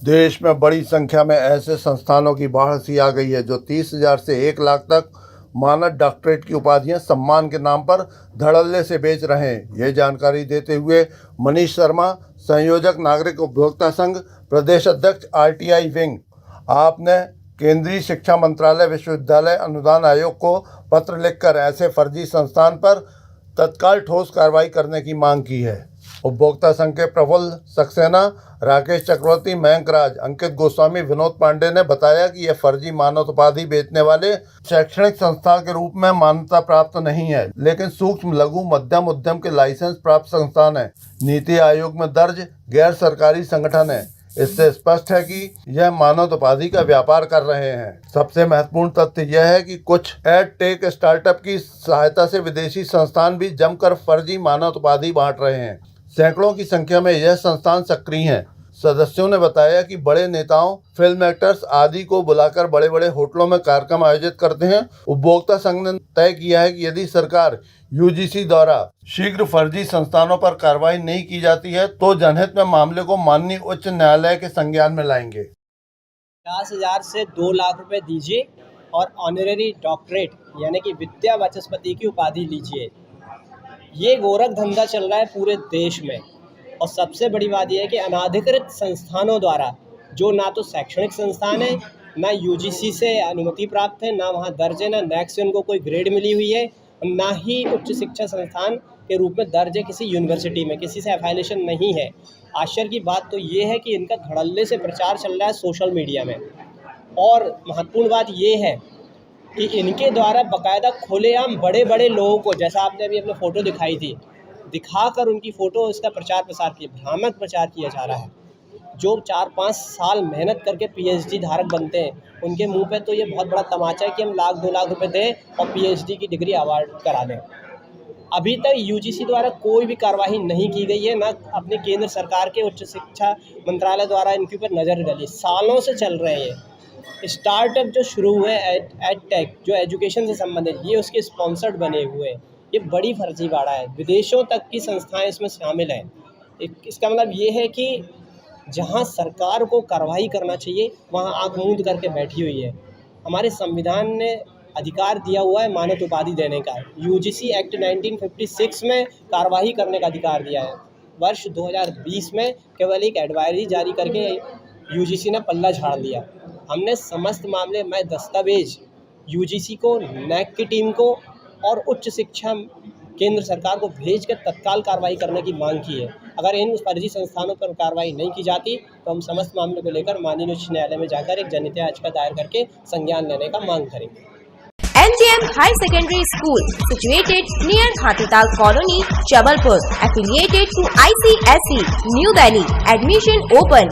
देश में बड़ी संख्या में ऐसे संस्थानों की बाढ़ सी आ गई है जो 30,000 से 1 लाख तक मानद डॉक्टरेट की उपाधियां सम्मान के नाम पर धड़ल्ले से बेच रहे हैं। ये जानकारी देते हुए मनीष शर्मा, संयोजक नागरिक उपभोक्ता संघ प्रदेश अध्यक्ष आरटीआई विंग, आपने केंद्रीय शिक्षा मंत्रालय विश्वविद्यालय अनुदान आयोग को पत्र लिखकर ऐसे फर्जी संस्थान पर तत्काल ठोस कार्रवाई करने की मांग की है। उपभोक्ता संघ के प्रफुल्ल सक्सेना, राकेश चक्रवर्ती, मयंक राज, अंकित गोस्वामी, विनोद पांडे ने बताया कि यह फर्जी मानद उपाधि बेचने वाले शैक्षणिक संस्था के रूप में मान्यता प्राप्त नहीं है, लेकिन सूक्ष्म लघु मध्यम उद्यम के लाइसेंस प्राप्त संस्थान है। नीति आयोग में दर्ज गैर सरकारी संगठन है। इससे स्पष्ट है कि यह मानद उपाधि का व्यापार कर रहे हैं। सबसे महत्वपूर्ण तथ्य यह है कि कुछ एड टेक स्टार्टअप की सहायता से विदेशी संस्थान भी जमकर फर्जी मानद उपाधि बांट रहे हैं। सैकड़ों की संख्या में यह संस्थान सक्रिय हैं। सदस्यों ने बताया कि बड़े नेताओं, फिल्म एक्टर्स आदि को बुलाकर बड़े बड़े होटलों में कार्यक्रम आयोजित करते हैं। उपभोक्ता संघ ने तय किया है कि यदि सरकार यूजीसी द्वारा शीघ्र फर्जी संस्थानों पर कार्रवाई नहीं की जाती है तो जनहित में मामले को माननीय उच्च न्यायालय के संज्ञान में लाएंगे। 50,000 से 2 लाख रुपए दीजिए और ऑनरेरी डॉक्टरेट यानी कि विद्या वाचस्पति की उपाधि लीजिए। ये गोरख धंधा चल रहा है पूरे देश में। और सबसे बड़ी बात यह है कि अनाधिकृत संस्थानों द्वारा, जो ना तो शैक्षणिक संस्थान है, ना यूजीसी से अनुमति प्राप्त है, ना वहाँ दर्ज है, ना नैक से उनको कोई ग्रेड मिली हुई है, और ना ही उच्च शिक्षा संस्थान के रूप में दर्ज है किसी यूनिवर्सिटी में, किसी से एफिलिएशन नहीं है। आश्चर्य की बात तो ये है कि इनका धड़ल्ले से प्रचार चल रहा है सोशल मीडिया में। और महत्वपूर्ण बात ये है कि इनके द्वारा बाकायदा खुलेआम बड़े बड़े लोगों को, जैसा आपने अभी अपने फ़ोटो दिखाई थी, दिखाकर उनकी फ़ोटो इसका प्रचार प्रसार किया, भ्रामक प्रचार किया जा रहा है। जो 4-5 साल मेहनत करके पीएचडी धारक बनते हैं, उनके मुंह पे तो ये बहुत बड़ा तमाचा है कि हम 1-2 लाख रुपए दें और पीएचडी की डिग्री अवार्ड करा दें। अभी तक यूजीसी द्वारा कोई भी कार्रवाई नहीं की गई है, ना अपने केंद्र सरकार के उच्च शिक्षा मंत्रालय द्वारा इनके ऊपर नज़र डाली। सालों से चल रहे हैं। स्टार्टअप जो शुरू हुए एड टेक, जो एजुकेशन से संबंधित, ये उसके स्पॉन्सर्ड बने हुए हैं। ये बड़ी फर्जीवाड़ा है। विदेशों तक की संस्थाएं इसमें शामिल हैं। इसका मतलब ये है कि जहां सरकार को कार्रवाई करना चाहिए वहां आंख मूंद करके बैठी हुई है। हमारे संविधान ने अधिकार दिया हुआ है मानद उपाधि देने का। यूजीसी एक्ट 1956 में कार्रवाई करने का अधिकार दिया है। वर्ष 2020 में केवल एक एडवाइजरी जारी करके यूजीसी ने पल्ला झाड़ दिया। हमने समस्त मामले में दस्तावेज यूजीसी को, नैक की टीम को और उच्च शिक्षा केंद्र सरकार को भेजकर तत्काल कार्रवाई करने की मांग की है। अगर इन फर्जी संस्थानों पर कार्रवाई नहीं की जाती तो हम समस्त मामले को लेकर माननीय उच्च न्यायालय में जाकर एक जनहित याचिका दायर करके संज्ञान लेने का मांग करेंगे। NGM High Secondary School, situated near Hathital Colony, Jabalpur, affiliated to ICSE, New Delhi. Admission open.